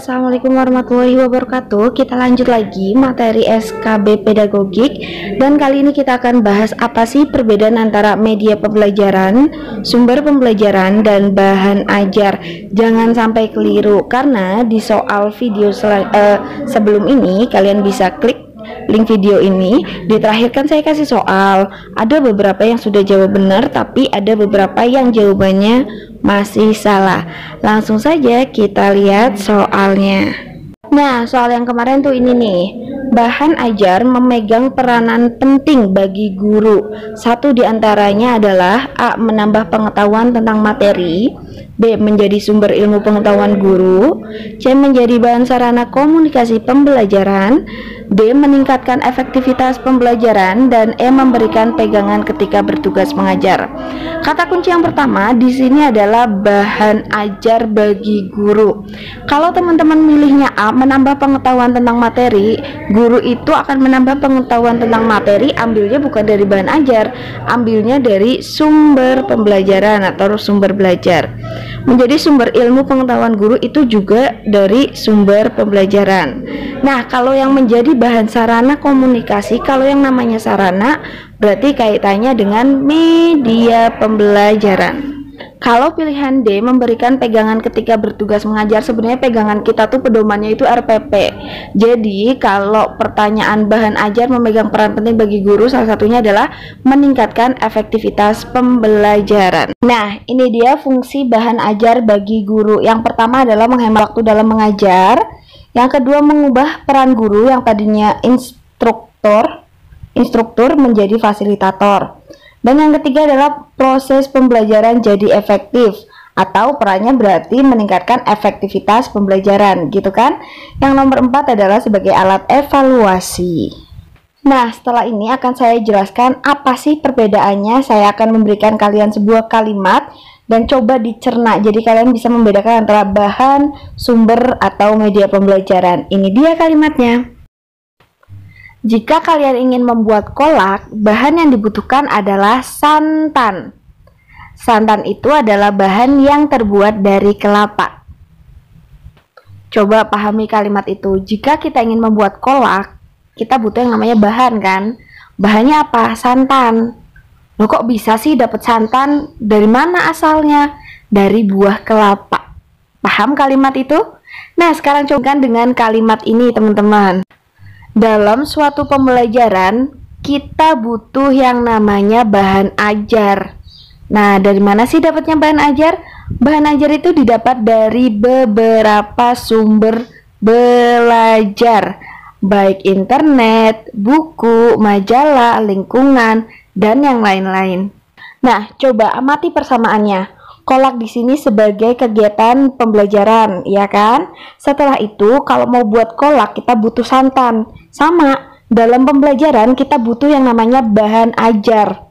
Assalamualaikum warahmatullahi wabarakatuh. Kita lanjut lagi materi SKB Pedagogik. Dan kali ini kita akan bahas apa sih perbedaan antara media pembelajaran, sumber pembelajaran, dan bahan ajar. Jangan sampai keliru, karena di soal video sebelum ini kalian bisa klik link video ini. Di terakhir kan saya kasih soal. Ada beberapa yang sudah jawab benar, tapi ada beberapa yang jawabannya masih salah. Langsung saja kita lihat soalnya. Nah, soal yang kemarin tuh ini nih. Bahan ajar memegang peranan penting bagi guru. Satu diantaranya adalah A. Menambah pengetahuan tentang materi, B. Menjadi sumber ilmu pengetahuan guru, C. Menjadi bahan sarana komunikasi pembelajaran, D. Meningkatkan efektivitas pembelajaran, dan E. Memberikan pegangan ketika bertugas mengajar. Kata kunci yang pertama di sini adalah bahan ajar bagi guru. Kalau teman-teman milihnya A. Menambah pengetahuan tentang materi, guru itu akan menambah pengetahuan tentang materi, ambilnya bukan dari bahan ajar, ambilnya dari sumber pembelajaran atau sumber belajar. Menjadi sumber ilmu pengetahuan guru itu juga dari sumber pembelajaran. Nah, kalau yang menjadi bahan sarana komunikasi, kalau yang namanya sarana berarti kaitannya dengan media pembelajaran. Kalau pilihan D, memberikan pegangan ketika bertugas mengajar, sebenarnya pegangan kita tuh pedomannya itu RPP. Jadi kalau pertanyaan bahan ajar memegang peran penting bagi guru, salah satunya adalah meningkatkan efektivitas pembelajaran. Nah, ini dia fungsi bahan ajar bagi guru. Yang pertama adalah menghemat waktu dalam mengajar. Yang kedua, mengubah peran guru yang tadinya instruktur menjadi fasilitator. Dan yang ketiga adalah proses pembelajaran jadi efektif, atau perannya berarti meningkatkan efektivitas pembelajaran, gitu kan? Yang nomor 4 adalah sebagai alat evaluasi. Nah, setelah ini akan saya jelaskan apa sih perbedaannya. Saya akan memberikan kalian sebuah kalimat dan coba dicerna, jadi kalian bisa membedakan antara bahan, sumber, atau media pembelajaran. Ini dia kalimatnya. Jika kalian ingin membuat kolak, bahan yang dibutuhkan adalah santan. Santan itu adalah bahan yang terbuat dari kelapa. Coba pahami kalimat itu. Jika kita ingin membuat kolak, kita butuh yang namanya bahan kan? Bahannya apa? Santan. Loh, kok bisa sih dapat santan? Dari mana asalnya? Dari buah kelapa. Paham kalimat itu? Nah, sekarang coba dengan kalimat ini, teman-teman. Dalam suatu pembelajaran, kita butuh yang namanya bahan ajar. Nah, dari mana sih dapatnya bahan ajar? Bahan ajar itu didapat dari beberapa sumber belajar, baik internet, buku, majalah, lingkungan, dan yang lain-lain. Nah, coba amati persamaannya. Kolak di sini sebagai kegiatan pembelajaran, ya kan? Setelah itu, kalau mau buat kolak, kita butuh santan. Sama, dalam pembelajaran kita butuh yang namanya bahan ajar.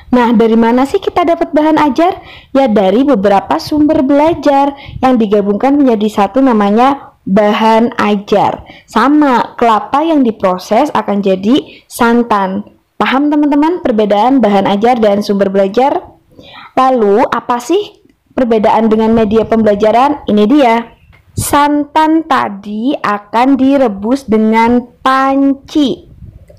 Nah, dari mana sih kita dapat bahan ajar? Ya, dari beberapa sumber belajar yang digabungkan menjadi satu, namanya bahan ajar. Sama, kelapa yang diproses akan jadi santan. Paham teman-teman perbedaan bahan ajar dan sumber belajar? Lalu, apa sih perbedaan dengan media pembelajaran? Ini dia. Santan tadi akan direbus dengan panci.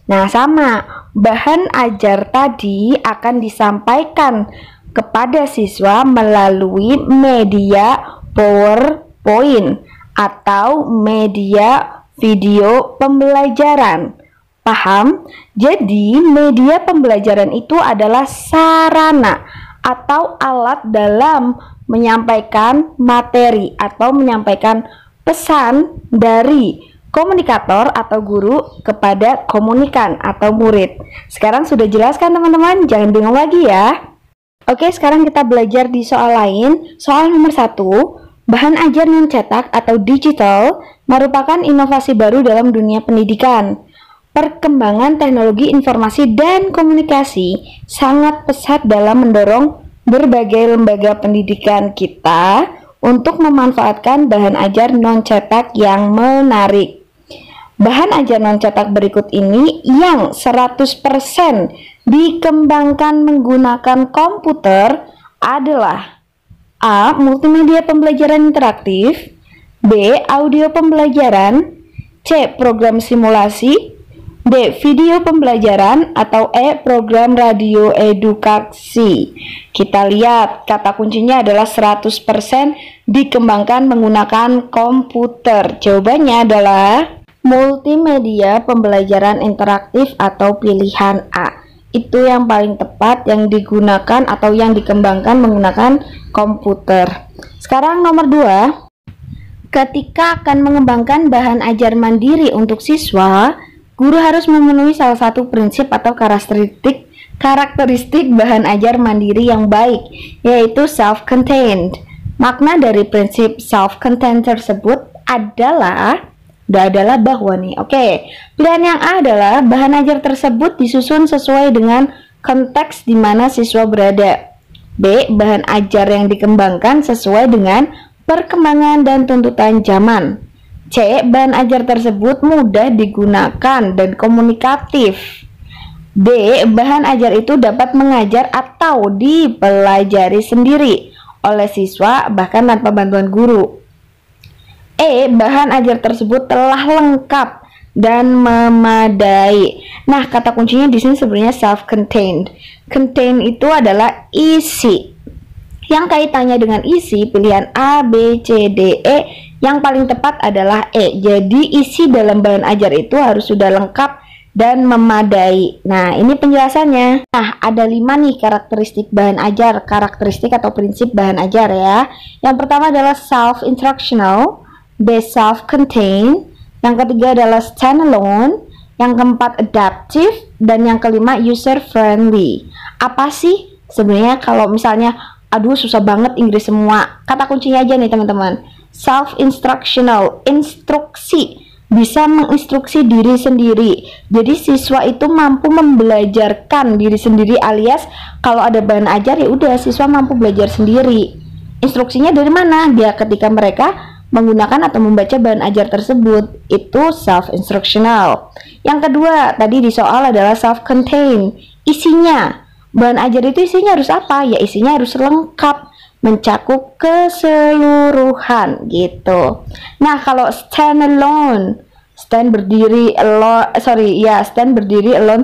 Nah, sama, bahan ajar tadi akan disampaikan kepada siswa melalui media PowerPoint atau media video pembelajaran. Paham? Jadi, media pembelajaran itu adalah sarana atau alat dalam menyampaikan materi atau menyampaikan pesan dari komunikator atau guru kepada komunikan atau murid. Sekarang sudah jelas kan teman-teman? Jangan bingung lagi ya. Oke, sekarang kita belajar di soal lain. Soal nomor 1, bahan ajar non cetak atau digital merupakan inovasi baru dalam dunia pendidikan. Perkembangan teknologi informasi dan komunikasi sangat pesat dalam mendorong berbagai lembaga pendidikan kita untuk memanfaatkan bahan ajar non-cetak yang menarik. Bahan ajar non-cetak berikut ini yang 100% dikembangkan menggunakan komputer adalah A. Multimedia pembelajaran interaktif, B. Audio pembelajaran, C. Program simulasi, D. Video pembelajaran, atau E. Program radio edukasi. Kita lihat, kata kuncinya adalah 100% dikembangkan menggunakan komputer. Jawabannya adalah multimedia pembelajaran interaktif atau pilihan A. Itu yang paling tepat, yang digunakan atau yang dikembangkan menggunakan komputer. Sekarang nomor 2. Ketika akan mengembangkan bahan ajar mandiri untuk siswa, guru harus memenuhi salah satu prinsip atau karakteristik bahan ajar mandiri yang baik, yaitu self-contained. Makna dari prinsip self-contained tersebut adalah bahwa nih, pilihan yang A adalah bahan ajar tersebut disusun sesuai dengan konteks di mana siswa berada. B. Bahan ajar yang dikembangkan sesuai dengan perkembangan dan tuntutan zaman. C. Bahan ajar tersebut mudah digunakan dan komunikatif. D. Bahan ajar itu dapat mengajar atau dipelajari sendiri oleh siswa bahkan tanpa bantuan guru. E. Bahan ajar tersebut telah lengkap dan memadai. Nah, kata kuncinya di sini sebenarnya self-contained. Contain itu adalah isi. Yang kaitannya dengan isi, pilihan A, B, C, D, E, yang paling tepat adalah E. Jadi isi dalam bahan ajar itu harus sudah lengkap dan memadai. Nah, ini penjelasannya. Nah, ada 5 nih karakteristik bahan ajar, karakteristik atau prinsip bahan ajar ya. Yang pertama adalah self-instructional, B. Self-contained, yang ketiga adalah standalone, yang keempat adaptive, dan yang kelima user-friendly. Apa sih sebenarnya kalau misalnya aduh susah banget Inggris semua, kata kuncinya aja nih teman-teman. Self-instructional, instruksi, bisa menginstruksi diri sendiri. Jadi siswa itu mampu membelajarkan diri sendiri, alias kalau ada bahan ajar ya udah siswa mampu belajar sendiri. Instruksinya dari mana? Dia ketika mereka menggunakan atau membaca bahan ajar tersebut, itu self-instructional. Yang kedua tadi di soal adalah self-contained, isinya. Bahan ajar itu isinya harus apa? Ya isinya harus lengkap, mencakup keseluruhan gitu. Nah, kalau stand alone, stand berdiri alone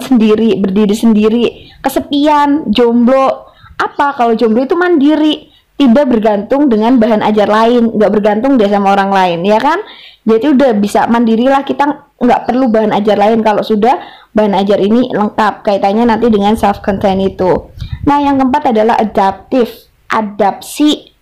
sendiri, berdiri sendiri, kesepian, jomblo. Apa? Kalau jomblo itu mandiri, tidak bergantung dengan bahan ajar lain, nggak bergantung dia sama orang lain, ya kan? Jadi udah bisa mandirilah, kita nggak perlu bahan ajar lain kalau sudah bahan ajar ini lengkap. Kaitannya nanti dengan self-contained itu. Nah, yang keempat adalah adaptive,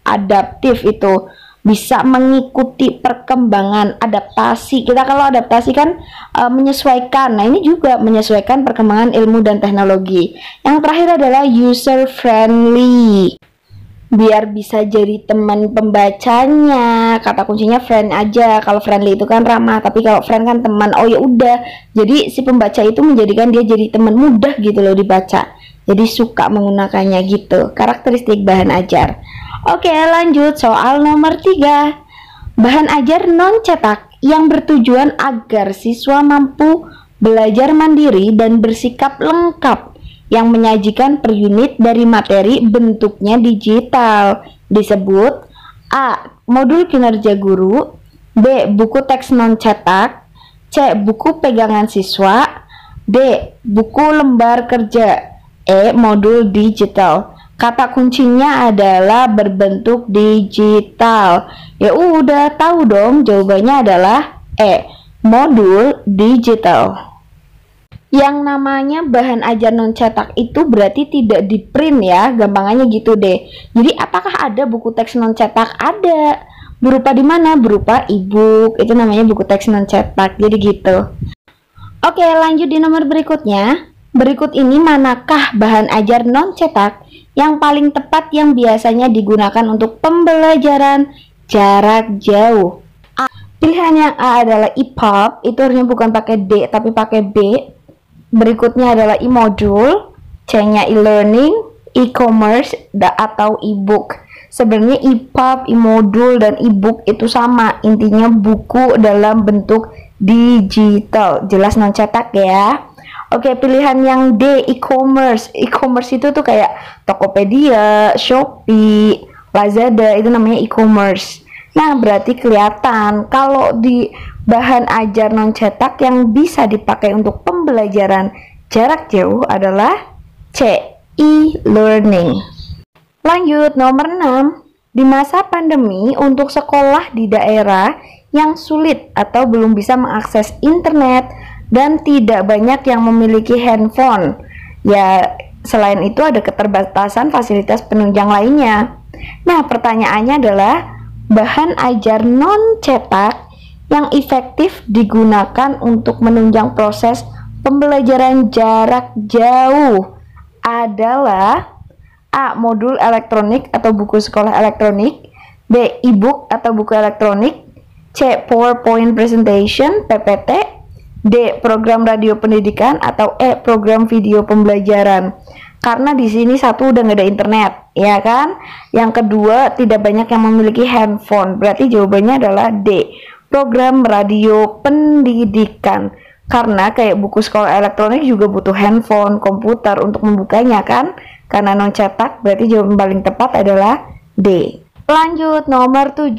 adaptif itu bisa mengikuti perkembangan, adaptasi. Kita kalau adaptasi kan menyesuaikan. Nah, ini juga menyesuaikan perkembangan ilmu dan teknologi. Yang terakhir adalah user friendly, biar bisa jadi teman pembacanya. Kata kuncinya friend aja. Kalau friendly itu kan ramah, tapi kalau friend kan teman. Oh ya udah, jadi si pembaca itu menjadikan dia jadi teman, mudah gitu loh dibaca, jadi suka menggunakannya gitu. Karakteristik bahan ajar. Oke, lanjut soal nomor 3. Bahan ajar non cetak yang bertujuan agar siswa mampu belajar mandiri dan bersikap lengkap, yang menyajikan per unit dari materi bentuknya digital, disebut A. Modul kinerja guru, B. Buku teks non cetak, C. Buku pegangan siswa, D. Buku lembar kerja, E. Modul digital. Kata kuncinya adalah berbentuk digital. Ya udah tahu dong, jawabannya adalah E. Modul digital. Yang namanya bahan ajar non cetak itu berarti tidak di print ya, gampangannya gitu deh. Jadi apakah ada buku teks non cetak? Ada. Berupa di mana? Berupa e-book. Itu namanya buku teks non cetak. Jadi gitu. Oke, lanjut di nomor berikutnya. Berikut ini manakah bahan ajar non cetak yang paling tepat yang biasanya digunakan untuk pembelajaran jarak jauh? A. Pilihan yang A adalah EPUB, itu artinya bukan pakai D tapi pakai B. Berikutnya adalah e-module, C-nya e-learning, e-commerce, atau e-book. Sebenarnya EPUB, e-module, dan e-book itu sama, intinya buku dalam bentuk digital, jelas non cetak ya. Oke, pilihan yang D, e-commerce. E-commerce itu tuh kayak Tokopedia, Shopee, Lazada, itu namanya e-commerce. Nah, berarti kelihatan kalau di bahan ajar non cetak yang bisa dipakai untuk pembelajaran jarak jauh adalah C. E-learning. Lanjut, nomor 6. Di masa pandemi, untuk sekolah di daerah yang sulit atau belum bisa mengakses internet dan tidak banyak yang memiliki handphone, ya selain itu ada keterbatasan fasilitas penunjang lainnya. Nah, pertanyaannya adalah bahan ajar non cetak yang efektif digunakan untuk menunjang proses pembelajaran jarak jauh adalah A. Modul elektronik atau buku sekolah elektronik, B. E-book atau buku elektronik, C. PowerPoint presentation PPT, D. Program radio pendidikan, atau E. Program video pembelajaran. Karena di sini satu udah nggak ada internet, ya kan? Yang kedua tidak banyak yang memiliki handphone, berarti jawabannya adalah D. Program radio pendidikan. Karena kayak buku sekolah elektronik juga butuh handphone, komputer untuk membukanya kan? Karena non cetak, berarti jawaban paling tepat adalah D. Lanjut, nomor 7.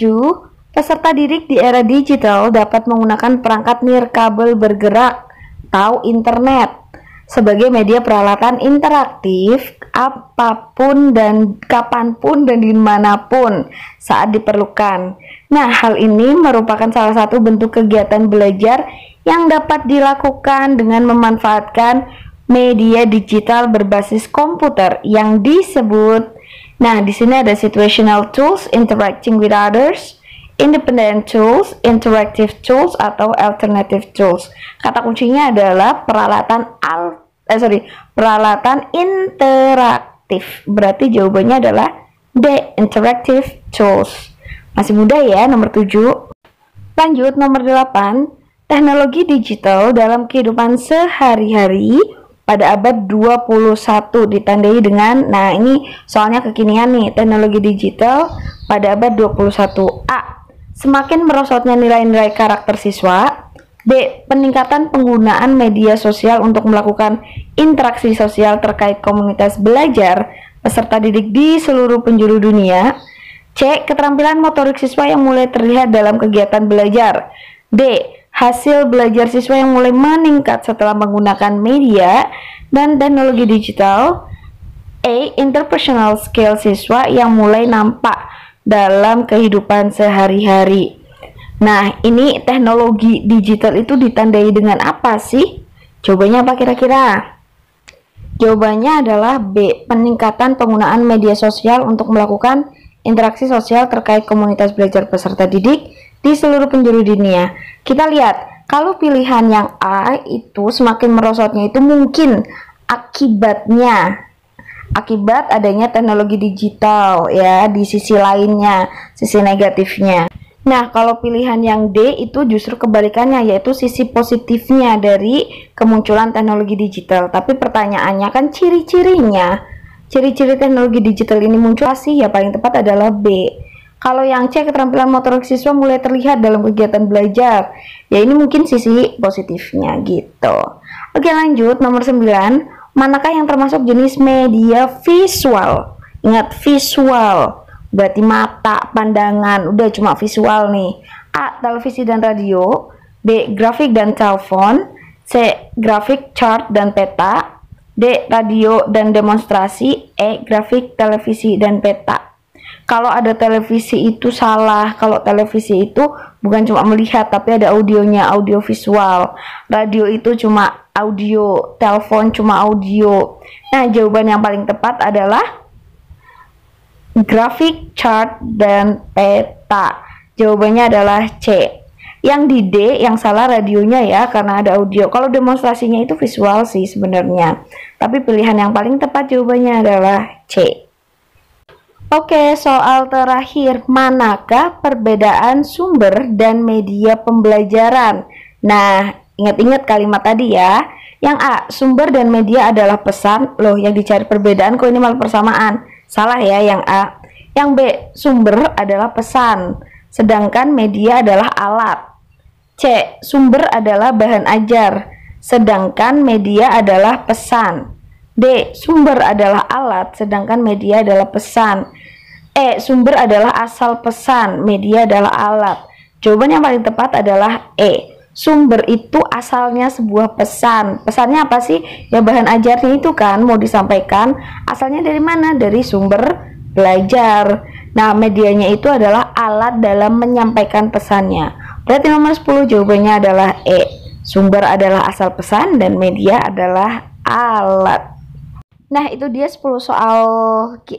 Peserta didik di era digital dapat menggunakan perangkat nirkabel bergerak atau internet sebagai media peralatan interaktif apapun dan kapanpun dan dimanapun saat diperlukan. Nah, hal ini merupakan salah satu bentuk kegiatan belajar yang dapat dilakukan dengan memanfaatkan media digital berbasis komputer yang disebut, nah di sini ada situational tools, interacting with others, independent tools, interactive tools, atau alternative tools. Kata kuncinya adalah peralatan interaktif. Berarti jawabannya adalah D. Interactive tools. Masih mudah ya, nomor 7. Lanjut, nomor 8. Teknologi digital dalam kehidupan sehari-hari pada abad 21 ditandai dengan, nah ini soalnya kekinian nih, teknologi digital pada abad 21. A. Semakin merosotnya nilai-nilai karakter siswa. B. Peningkatan penggunaan media sosial untuk melakukan interaksi sosial terkait komunitas belajar peserta didik di seluruh penjuru dunia. C. Keterampilan motorik siswa yang mulai terlihat dalam kegiatan belajar. D. Hasil belajar siswa yang mulai meningkat setelah menggunakan media dan teknologi digital. A. Interpersonal skill siswa yang mulai nampak dalam kehidupan sehari-hari. Nah, ini teknologi digital itu ditandai dengan apa sih? Jawabannya apa kira-kira? Jawabannya adalah B. Peningkatan penggunaan media sosial untuk melakukan interaksi sosial terkait komunitas belajar peserta didik di seluruh penjuru dunia. Kita lihat, kalau pilihan yang A itu semakin merosotnya itu mungkin akibat adanya teknologi digital ya di sisi lainnya, sisi negatifnya. Nah, kalau pilihan yang D itu justru kebalikannya, yaitu sisi positifnya dari kemunculan teknologi digital. Tapi pertanyaannya kan ciri-cirinya, ciri-ciri teknologi digital ini muncul sih, ya paling tepat adalah B. Kalau yang C, keterampilan motorik siswa mulai terlihat dalam kegiatan belajar, ya ini mungkin sisi positifnya gitu. Oke, lanjut, nomor 9. Manakah yang termasuk jenis media visual? Ingat, visual berarti mata, pandangan, udah cuma visual nih. A. Televisi dan radio. B. Grafik dan telepon. C. Grafik, chart, dan peta. D. Radio dan demonstrasi. E. Grafik, televisi, dan peta. Kalau ada televisi itu salah. Kalau televisi itu bukan cuma melihat, tapi ada audionya, audio visual. Radio itu cuma audio, telepon cuma audio. Nah, jawaban yang paling tepat adalah grafik, chart, dan peta. Jawabannya adalah C. Yang di D, yang salah radionya ya, karena ada audio. Kalau demonstrasinya itu visual sih sebenarnya. Tapi pilihan yang paling tepat jawabannya adalah C. Oke, soal terakhir, manakah perbedaan sumber dan media pembelajaran? Nah, ingat-ingat kalimat tadi ya. Yang A, sumber dan media adalah pesan. Loh, yang dicari perbedaan kok ini malah persamaan. Salah ya yang A. Yang B, sumber adalah pesan, sedangkan media adalah alat. C, sumber adalah bahan ajar, sedangkan media adalah pesan. D, sumber adalah alat, sedangkan media adalah pesan. Sumber adalah asal pesan, media adalah alat. Jawaban yang paling tepat adalah E. Sumber itu asalnya sebuah pesan. Pesannya apa sih? Ya bahan ajarnya itu kan mau disampaikan. Asalnya dari mana? Dari sumber belajar. Nah, medianya itu adalah alat dalam menyampaikan pesannya. Berarti nomor 10 jawabannya adalah E. Sumber adalah asal pesan dan media adalah alat. Nah, itu dia 10 soal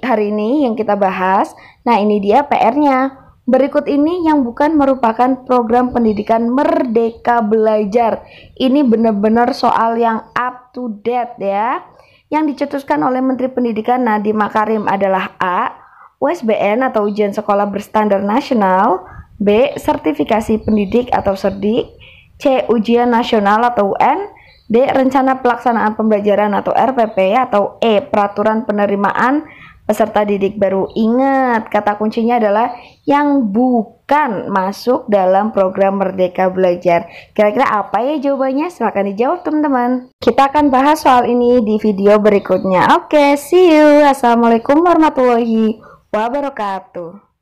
hari ini yang kita bahas. Nah, ini dia PR-nya. Berikut ini yang bukan merupakan program pendidikan Merdeka Belajar. Ini benar-benar soal yang up to date ya. Yang dicetuskan oleh Menteri Pendidikan Nadiem Makarim adalah A. USBN atau Ujian Sekolah Berstandar Nasional. B. Sertifikasi Pendidik atau Serdik. C. Ujian Nasional atau UN. D. Rencana Pelaksanaan Pembelajaran atau RPP. Atau E. Peraturan Penerimaan Peserta Didik Baru. Ingat, kata kuncinya adalah yang bukan masuk dalam program Merdeka Belajar. Kira-kira apa ya jawabannya? Silahkan dijawab teman-teman. Kita akan bahas soal ini di video berikutnya. Oke, see you. Assalamualaikum warahmatullahi wabarakatuh.